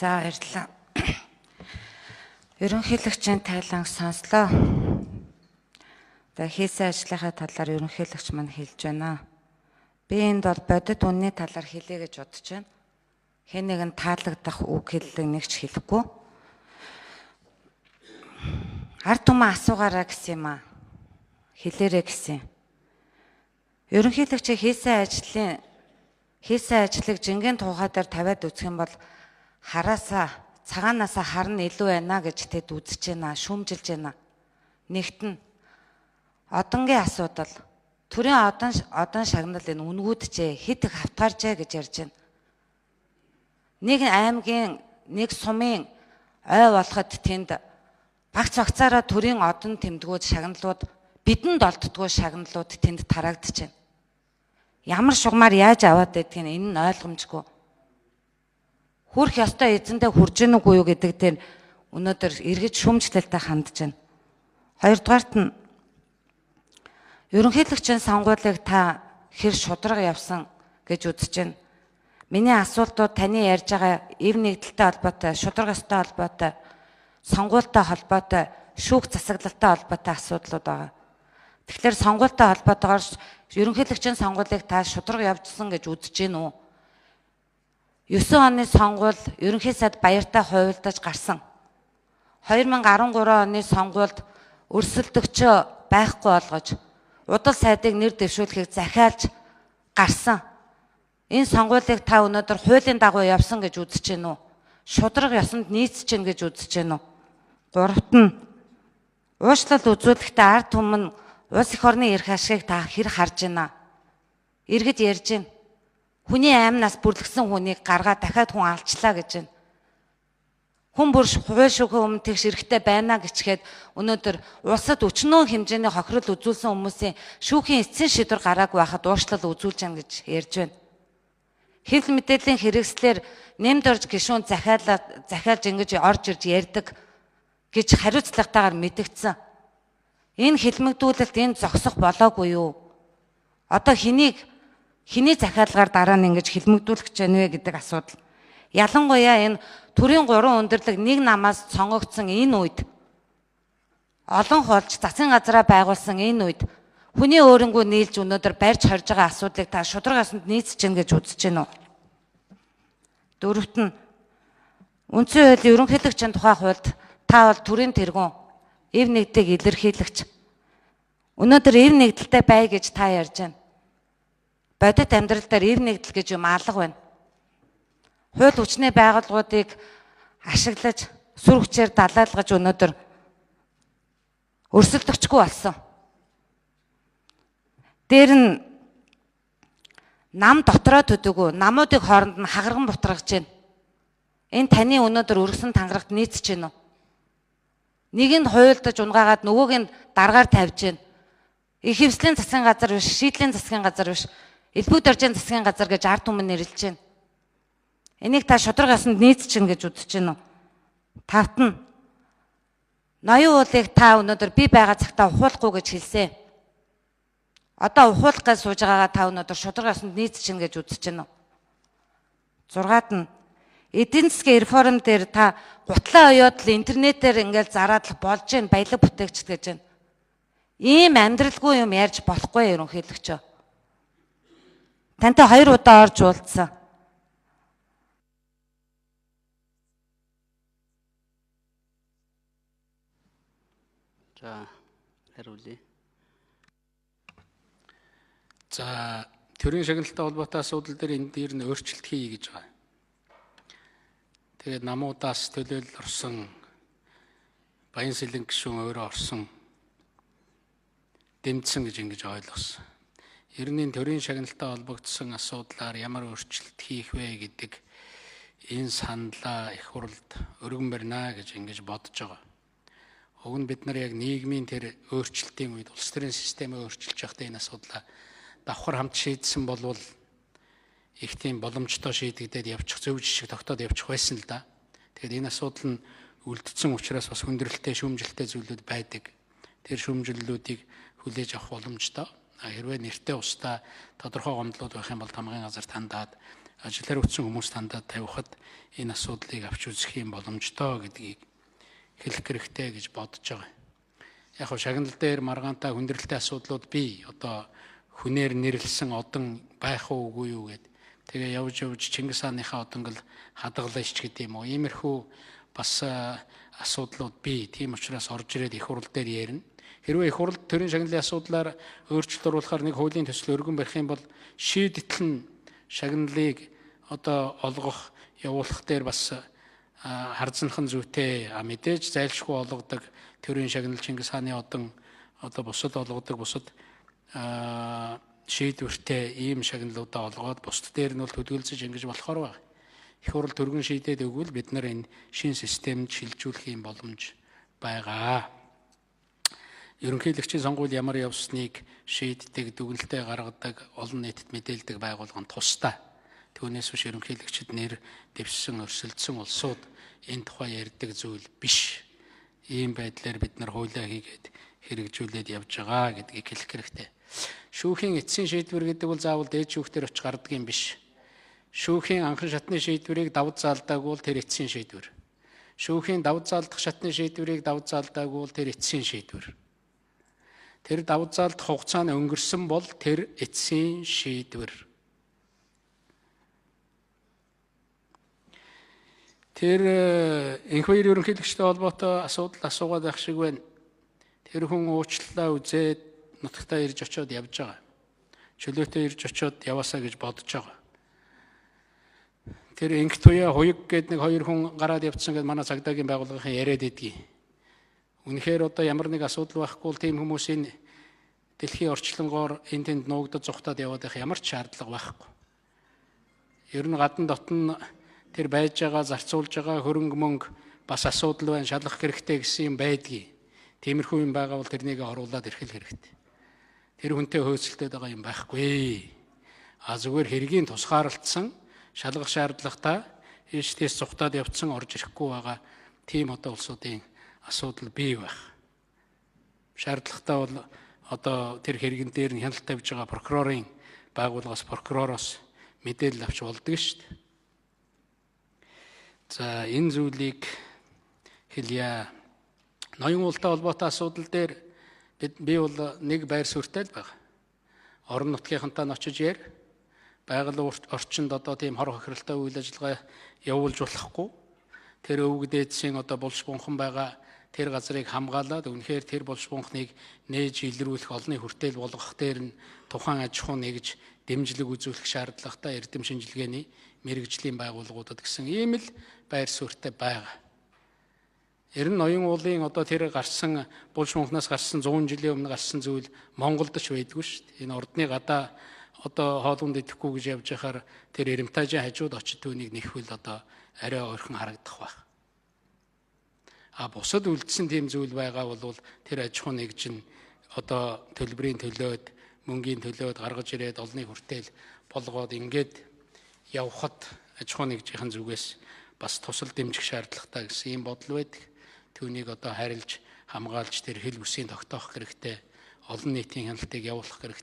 За баярлалаа. Ерөнхийлөгчийн тайланг сонслоо. За хийсэн ажлынхаа талаар ерөнхийлөгч маань хэлж байна. Би энд бол бодит үнний талаар хэлье гэж бодож байна. Хэн нэгэн таалагдах үг хэллэг нэг ч хэлэхгүй. Ард түмэн асуугаараа гэсэн юм аа. Хэлээрэй гэсэн. Ерөнхийлөгчийн хийсэн ажлыг жингийн тухай дээр тавиад үзэх юм бол хараасаа цагаанаасаа харна илүү байна гэж тэд үзэж байна, шүүмжилж байна. Нэгтэн одонгийн асуудал төрийн одон шагнал энэ үнгүүдчээ хэд их хавтгааржээ гэж ярьж байна. Нэг аймгийн нэг сумын ой болоход тэнд багц багцаараа төрийн одон тэмдгүүд шагналууд бидэнд олддгоо шагналууд тэнд тараагдж байна. Ямар шугамар яаж аваад байдгийг энэ нь ойлгомжгүй. Хүрх ёстой эзэндээ хүрж гэнэ үгүй юу гэдэг дээр өнөөдөр эргэж шүүмжлэлтэй хандж байна. Хоёрдугаарт нь ерөнхийлөгчийн сонгуулийг та хэр шударга явсан гэж үзэж байна. Миний асуултууд таны ярьж байгаа эв нэгдэлтэй холбоотой, шударга ёстой холбоотой, сонгуультай холбоотой, шүүх засаглалтай холбоотой асуудлууд байгаа. Тэгэхээр сонгуультай холбоотойгоор ерөнхийлөгчийн сонгуулийг та шударга явуулсан гэж үзэж байна уу? 9 оны сонгуул ерөнхий сайд баяртай хувилдаж гарсан. 2013 оны сонгуульд өрсөлдөгчөө байхгүй болгож удал сайдыг нэр дэвшүүлэхийг захиалж гарсан. Энэ сонгуулийг та өнөөдөр хуулийн дагуу явсан гэж үзэж байна уу? Шударга ёсонд нийцэж гин гэж үзэж байна уу? Гуравт нь уучлал үзүүлэхдээ ард түмэн улс их орны эрх ашигыг та хэр харж байна? Иргэд ярьж байна. Хүний аймнаас бүрлэгсэн хүнийг гаргаад дахиад хүн алчлаа гэж байна. Хүн бүр хууль шүүхийн өмнө тэгш эрэхтэй байна гэчгээд өнөөдөр улсад өчнөө хэмжээний хохирол үзүүлсэн хүмүүсийн шүүхийн эцсийн шийдвэр гараагүй байхад уучлал үзүүлж гин гэж ярьж байна. Хэвлэл мэдээллийн хэрэгслэр нэмд орж гишүүн захиалж ингэж орж ирж ярьдаг гэж хариуцлагатайгаар мэдгдсэн. Энэ хэлмэгдүүлэлт энэ зогсох болоогүй юу? Одоо Хиний захиалгаар дараа нь ингэж хэлмэгдүүлэх гэж байна вэ гэдэг асуудал. Ялангуяа энэ төрийн 3 өндөрлөг нэг намаас сонгогдсон энэ үед олон хуульч засгийн газраа байгуулсан энэ үед хүний өөрөнгөө нийлж өнөөдөр барьж хорж байгаа асуудлыг та шударгасанд нийцэж гин гэж үзэж байна уу? Дөрөвт нь үндсэн хууль ерөнхийлөгчийн тухай хуульд та бол төрийн тэргүүн эв нэгдийг илэрхийлэгч. Өнөөдөр эв нэгдэлтэй бай гэж та ярьж байна. Бодит амьдрал дээр эв нэгдэл гэж юм алга байна. Хууль хүчний байгууллагуудыг ашиглаж сүр хүчээр далайлгаж өнөөдөр өрсөлдөгчгүй болсон. Дээр нь нам дотроо төдөгөө намуудыг хооронд нь хагарган бутгаргаж байна. Энэ таны өнөөдөр өргөсөн тангарагт нийцэж байна уу? Нэг нь хуйлдаж унгаагаад нөгөөг нь даргаар тавьж байна. Их хэвслийн засгийн газар биш, шийдлийн засгийн газар биш. Элбэг доржийн засгийн газар гэж ард түмэн нэрлэж байна. Энийг та шударга ёсонд нийцэж гин гэж үзэж байна уу? Тавт нь ноён уулыг та өнөөдөр би байгаа цагтаа ухуулахгүй гэж хэлсэн. Одоо ухуулах гэж сууж байгаагаа та өнөөдөр шударга ёсонд нийцэж гин гэж үзэж байна уу? Зургаад нь эдийн засгийн реформ дээр та гутлаа оёод л интернетээр ингээл зараад л болж гин баялаг бүтээгчд гэж байна. Ийм амьдралгүй юм ярьж болохгүй ерөнхийлөгчөө. Тантай 2 удаа орж уулзсан. За, хариулъя. За, төрийн шагналтай холбоотой асуудал дээр энэ дээр нь өөрчлөлт хийе гэж байгаа. Тэгээд намуудаас төлөөлөл орсон Баянсэлэн гишүүн өөрөө орсон дэмжсэн гэж ингэж ойлгосон. Ер нь төрийн шагналтай холбогдсон асуудлаар ямар өөрчлөлт хийх вэ гэдэг энэ саналаа их хурлд өргөн барина гэж ингэж бодож байгаа. Уг нь бид нар яг нийгмийн тэр өөрчлөлтийн үед улс төрийн системээ өөрчилж байхдаа энэ асуудлаа давхар хамт шийдсэн болвол их тийм боломжтой шийдэгдээд явчих зөв жишг тогтоод явчих байсан л да. Тэгэхээр энэ асуудал нь үлдсэн учраас бас хүндрэлтэй шүүмжилтэй зүйлүүд байдаг. Тэр шүүмжлэлүүдийг хүлээж авах боломжтой. Хэрвээ нэртэй устдаа тодорхой гомдлууд байх юм бол тамгын газар тандаад ажиллаар үтсэн хүмүүс тандаа тавихад энэ асуудлыг авч үзэх юм боломжтой гэдгийг хэлэх хэрэгтэй гэж бодож байгаа. Яг хөө шагнал дээр маргаантай хүндрэлтэй асуудлууд бий. Одоо хүнээр нэрлсэн одон байх уугүй юу гэд. Тэгээ явж Чингис хааныхаа одонгол хадгалаач гэдэг юм уу. Иймэрхүү бас асуудлууд бий. Тийм учраас орж ирээд их хурл дээр ярина. Хэрвээ их хурл төрийн шагналын асуудлаар өөрчлөлт оруулахаар нэг хуулийн төсөл өргөн барих юм бол шийдэл нь шагналыг одоо олгох, явуулах дээр бас харзанхан зүйтэй. Мэдээж зайлшгүй олгодог төрийн шагнал Чингис хааны одон одоо бусад олгодог бусад шийдвэртэй ийм шагналуудаа олгоод бусд дээр нь бол хөдөлгөлцөж ингэж болохоор байна. Их хурл төргөн шийдээд өгвөл бид нар энэ шин системд шилжүүлэх юм боломж байгаа. Ерөнхийлөгчийн сонгуул ямар явсныг шийддэг, дүгнэлтээ гаргадаг, олон нийтэд мэдээлдэг байгууллагын тусдаа. Түүнээс биш ерөнхийлөгчд нэр дэвшсэн, өрсөлдсөн улсууд энэ тухай ярьдаг зүйл биш. Ийм байдлаар бид нар хуулиа хийгээд хэрэгжүүлээд явж байгаа гэдгийг хэлэх хэрэгтэй. Шүүхийн эцсийн шийдвэр гэдэг бол заавал дээд шүүхтэр очиж гардаг юм биш. Шүүхийн анхан шатны шийдвэрийг давд заалдаагүй бол тэр эцсийн шийдвэр. Шүүхийн давд заалдах шатны шийдвэрийг давд заалдаагүй бол тэр эцсийн шийдвэр. Тэр давд заалдах хугацаа нь өнгөрсөн бол тэр эцсийн шийдвэр. Тэр энх хоёр ерөнхийлөгчтэй холбоотой асуудал асуугаад байх шиг байна. Тэр хүн уучлалаа үзээд нутагтаа ирж очиод явж байгаа. Чөлөөтэй ирж очиод яваасаа гэж бодож байгаа. Тэр инх туяа хуйг гээд нэг хоёр хүн гараад явцсан гэж манай цагдаагийн байгууллагын яриад идэгий. Үнэхээр одоо ямар нэг асуудал байхгүй бол тийм хүмүүсийн дэлхийн орчлонгоор энэ тэнд нуугдад зүхтаад яваад байх ямар ч шаардлага байхгүй. Ер нь гадна дотн тэр байж байгаа зарцуулж байгаа хөрөнгө мөнгө бас асуудал байна, шалгах хэрэгтэй гэсэн юм байдгийг. Тиймэрхүү юм байгаа бол тэрнийг оруулаад ирэх хэрэгтэй. Тэр хүнтэй хөөцөлдөд байгаа юм байхгүй. Зүгээр хэргийн тусгаарлагдсан шалгах шаардлагатай ээжтээс зүхтаад явцсан орж ирэхгүй байгаа тийм одоо улсуудын асуудал бий байх. Шаардлагатай бол одоо тэр хэрэгэн дээр нь хяналт тавьж байгаа прокурорын байгууллагаас прокуророос мэдээлэл авч болдог шүү дээ. За энэ зүйлийг хэлье. Ноён уултай холбоотой асуудал дээр би бол нэг байр суурьтай л байгаа. Орон нутгийнхантай нь очиж яар. Байгаль орчинд одоо тийм хор хохиролтой үйл ажиллагаа явуулж болохгүй. Тэр өвөг дээдсийн одоо булш бунхан байгаа тэр газрыг хамгаалаад үнэхээр тэр булш бунхныг нээж илрүүлэх, олонний хүртэл болгох дээр нь тухайн аж ахуй нэгж дэмжлэг үзүүлэх шаардлагатай эрдэм шинжилгээний мэрэгжлийн байгууллагуудад гэсэн ийм л байр суурьтай байгаа. Ер нь ноён уулын одоо тэр гарсан булш бунхнаас гарсан 100 жилийн өмнө гарсан зүйл Монголд ч байдгүй шүү дээ. Энэ ордны гадаа одоо хоолунд идэхгүй гэж явж байхаар тэр Эрэмтайжийн хажууд очиж түүнийг нэхвэл одоо арай ойрхон харагдах байх. Бусад үлдсэн тийм зүйл байгаа бол тэр аж ахуй нэгж нь одоо төлбөрийн төлөөд, мөнгөний төлөөд гаргаж ирээд олонний хүртэл болгоод ингээд явхад аж ахуй нэгжийн зүгээс бас тусал дэмжих шаардлагатай гэсэн ийм бодол байдаг. Түүнийг одоо харилж, хамгаалж тэр хэл бүсийн тогтоох хэрэгтэй, олон нийтийн хяналтыг явуулах хэрэгтэй.